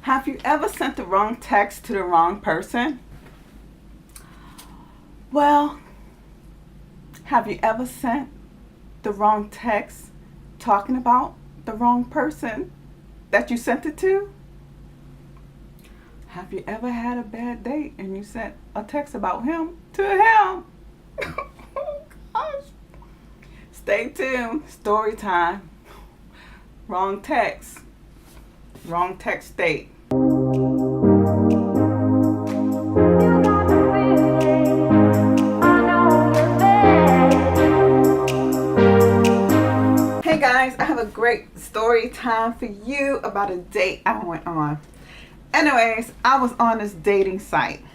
Have you ever sent the wrong text to the wrong person? Well, have you ever sent the wrong text talking about the wrong person that you sent it to? Have you ever had a bad date and you sent a text about him to him? Oh gosh. Stay tuned. Story time. Wrong text. Wrong text date. Hey guys, I have a great story time for you about a date I went on. Anyways, I was on this dating site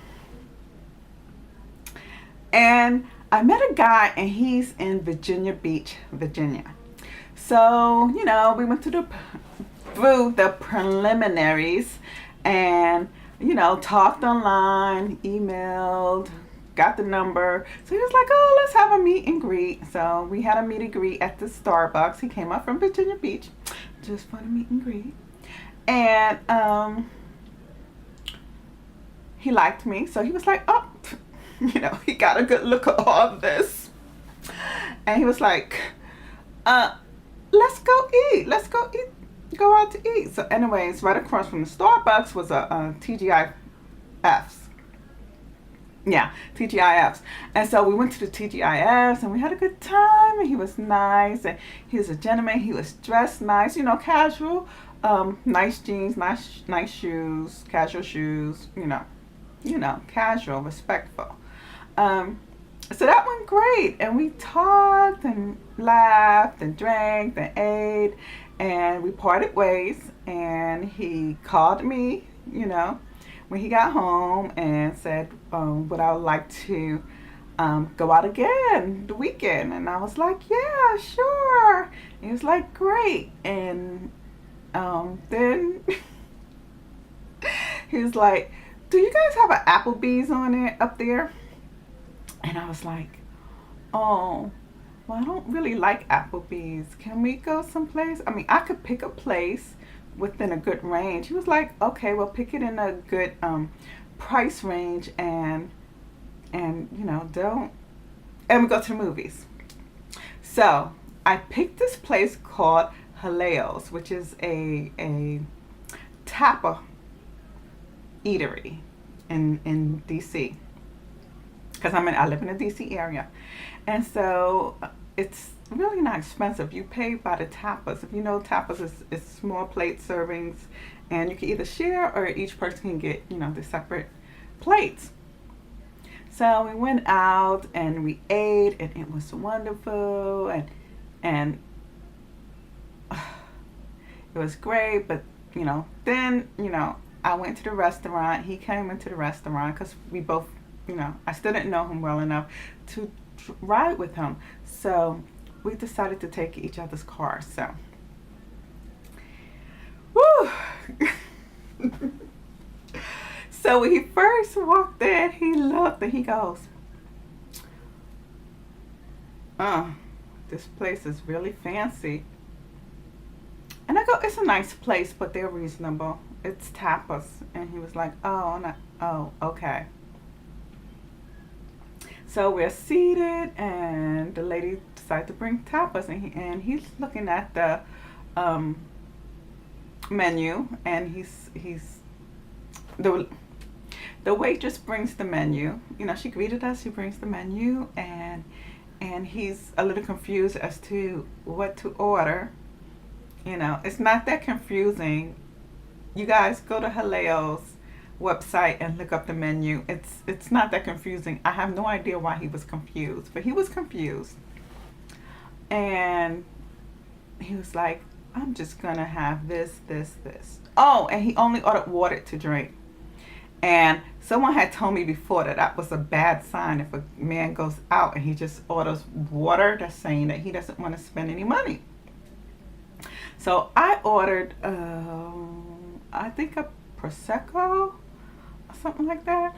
and I met a guy and he's in Virginia Beach, Virginia. So, we went through the preliminaries and, talked online, emailed, got the number. So he was like, oh, let's have a meet and greet. So we had a meet and greet at the Starbucks. He came up from Virginia Beach just for the meet and greet. And he liked me. So he was like, oh, he got a good look at all of this. And he was like, let's go eat. Let's go eat. Go out to eat. So anyways, right across from the Starbucks was a TGIF's. Yeah, TGIFs. And so we went to the TGIFs and we had a good time and he was nice and he was a gentleman. He was dressed nice, casual, nice jeans, nice shoes, casual shoes, casual, respectful. So that went great and we talked and laughed and drank and ate and we parted ways and he called me, when he got home and said, would I like to go out again the weekend? And I was like, yeah, sure. And he was like, great. And then he was like, do you guys have an Applebee's on it up there? And I was like, oh, well, I don't really like Applebee's. Can we go someplace? I mean, I could pick a place within a good range. He was like, okay, well, pick it in a good price range and don't, and we go to the movies. So I picked this place called Haleo's, which is a tapa eatery in DC, because I live in the DC area, and so it's really not expensive. You pay by the tapas. If you know, tapas is small plate servings, and you can either share or each person can get, the separate plates. So we went out and we ate and it was wonderful and it was great. But, then, I went to the restaurant. He came into the restaurant because we both, I still didn't know him well enough to ride with him. So we decided to take each other's cars. So, woo! So when he first walked in, he looked and he goes, this place is really fancy. And I go, it's a nice place, but they're reasonable. It's tapas. And he was like, oh, okay. So we're seated, and the lady decided to bring tapas, and he's looking at the menu, and he's the waitress brings the menu. She greeted us. She brings the menu, and he's a little confused as to what to order. It's not that confusing. You guys go to Haleo's website and look up the menu. It's not that confusing. I have no idea why he was confused, but he was confused. And he was like, I'm just gonna have this. Oh, and he only ordered water to drink. And someone had told me before that was a bad sign. If a man goes out and he just orders water, that's saying that he doesn't want to spend any money. So I ordered, I think a Prosecco or something like that.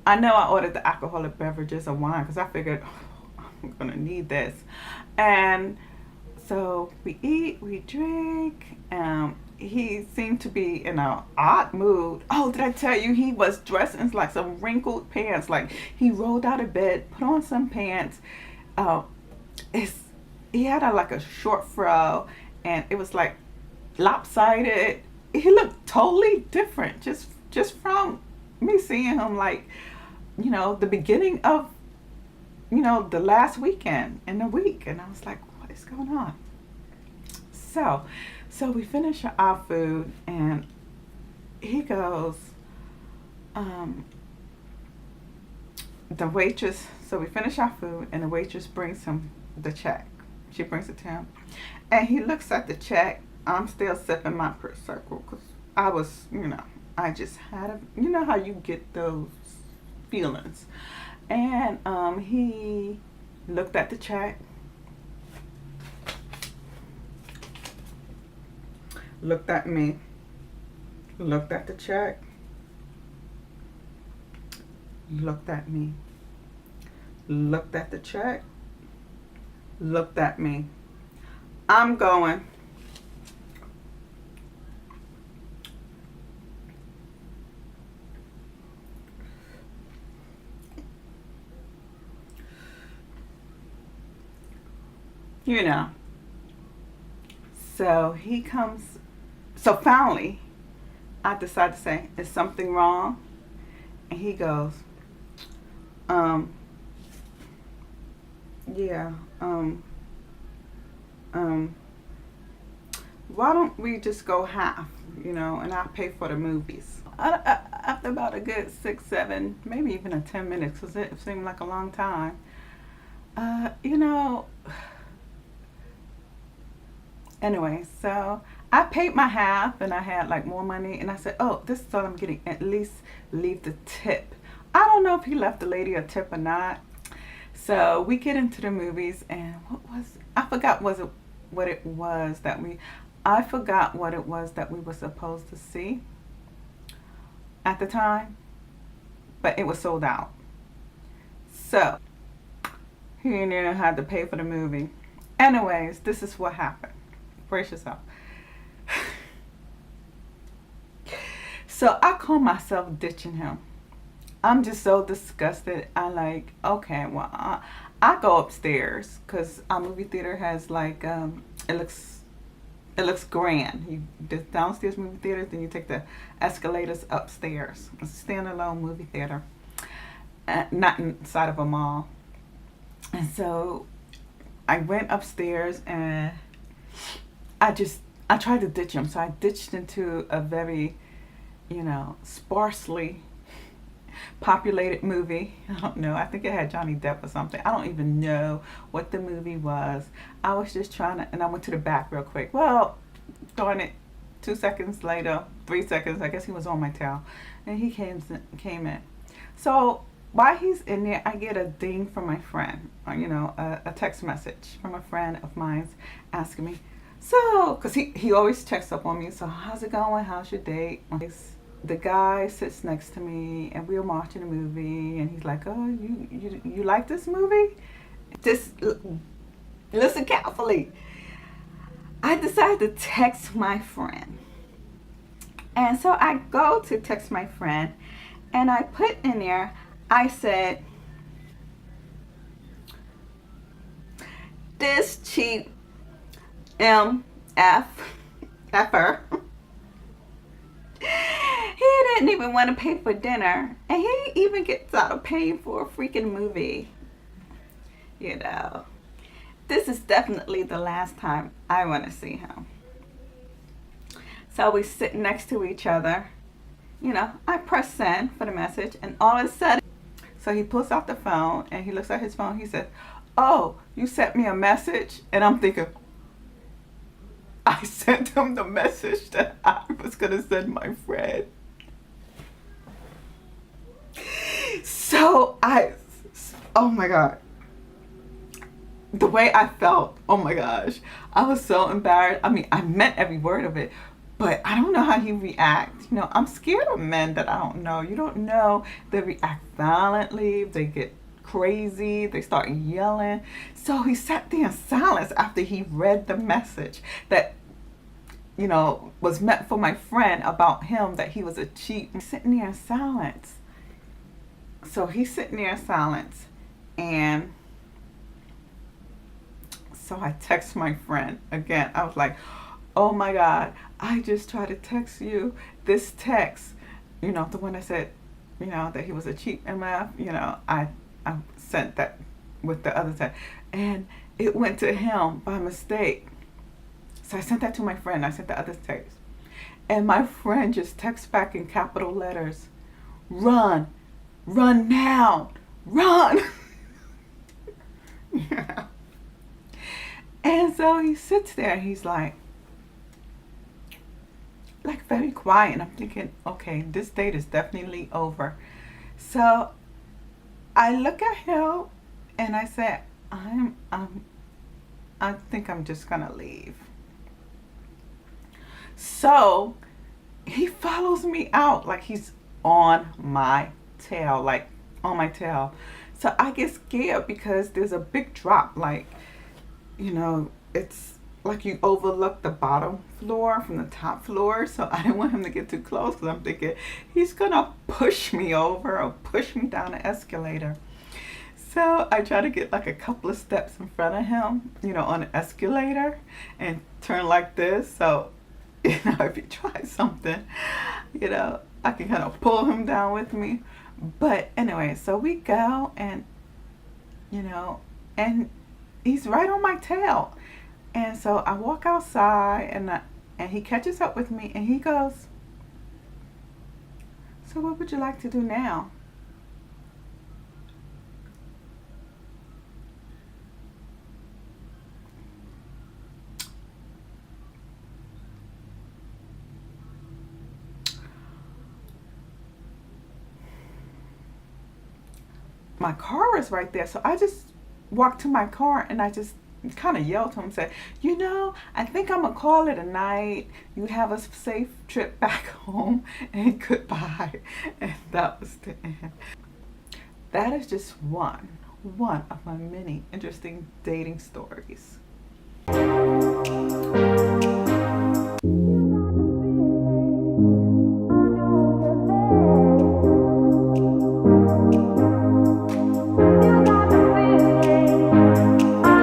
I know I ordered the alcoholic beverages or wine because I figured, I'm going to need this. And so we eat, we drink, he seemed to be in an odd mood. Oh, did I tell you he was dressed in like some wrinkled pants? Like he rolled out of bed, put on some pants. Uh, it's he had like a short fro, and it was like lopsided. He looked totally different just from me seeing him like the beginning of the last weekend in the week, and I was like, what is going on? So we finish our food, and he goes, um, the waitress. So we finish our food, and the waitress brings him the check. She brings it to him, and he looks at the check. I'm still sipping my Prosecco because I was, I just had how you get those feelings. And he looked at the check, looked at me, looked at the check, looked at me, looked at the check, looked at me. I'm going. So he comes. So finally, I decide to say, is something wrong? And he goes, yeah, why don't we just go half, and I'll pay for the movies. After about a good 6, 7, maybe even 10 minutes, because it seemed like a long time, anyway, so I paid my half, and I had like more money, and I said, oh, this is all I'm getting. At least leave the tip. I don't know if he left the lady a tip or not. So we get into the movies, and I forgot what it was that we were supposed to see at the time, but it was sold out. So he didn't have to pay for the movie. Anyways, this is what happened. Brace yourself. So I call myself ditching him. I'm just so disgusted. I like, okay, well, I go upstairs because our movie theater has like, it looks grand. The downstairs movie theater, then you take the escalators upstairs. It's a standalone movie theater, not inside of a mall. And so I went upstairs, and I tried to ditch him. So I ditched into a very, sparsely populated movie. I don't know. I think it had Johnny Depp or something. I don't even know what the movie was. I was just trying to, and I went to the back real quick. Well, darn it, 2 seconds later, 3 seconds, I guess he was on my tail, and he came in. So while he's in there, I get a ding from my friend, a text message from a friend of mine asking me, so, because he always checks up on me, so how's it going? How's your date? The guy sits next to me, and we were watching a movie, and he's like, oh, you like this movie? Just listen carefully. I decided to text my friend. And so I go to text my friend, and I put in there, I said, this cheap effer, he didn't even want to pay for dinner, and he even gets out of paying for a freaking movie. This is definitely the last time I want to see him. So we sit next to each other. I press send for the message, and all of a sudden, so he pulls out the phone, and he looks at his phone. He says, oh, you sent me a message? And I'm thinking, I sent him the message that I was going to send my friend. So oh my God. The way I felt, oh my gosh. I was so embarrassed. I mean, I meant every word of it, but I don't know how he reacts. I'm scared of men that I don't know. You don't know. They react violently. They get crazy. They start yelling. So he sat there in silence after he read the message that you know, was meant for my friend about him, that he was a cheat. I'm sitting there in silence. So he's sitting there in silence. And so I text my friend again. I was like, oh my God, I just tried to text you this text. You know, the one that said, you know, that he was a cheap MF. You know, I sent that with the other text. And it went to him by mistake. So I sent that to my friend. I sent the other text. And my friend just texts back in capital letters, run, run now, run. Yeah. And so he sits there, he's like very quiet. And I'm thinking, okay, this date is definitely over. So I look at him and I said, I think I'm just gonna leave. So he follows me out like he's on my tail, like on my tail. So I get scared because there's a big drop, like, you know, it's like you overlook the bottom floor from the top floor. So I didn't want him to get too close because I'm thinking he's gonna push me over or push me down the escalator. So I try to get like a couple of steps in front of him, you know, on the escalator and turn like this. So, you know, if he tries something, you know, I can kind of pull him down with me. But anyway, so we go and, you know, and he's right on my tail. And so I walk outside and he catches up with me and he goes, so what would you like to do now? My car is right there. So I just walked to my car and I just kind of yelled to him, said, you know, I think I'm going to call it a night. You have a safe trip back home and goodbye. And that was the end. That is just one of my many interesting dating stories.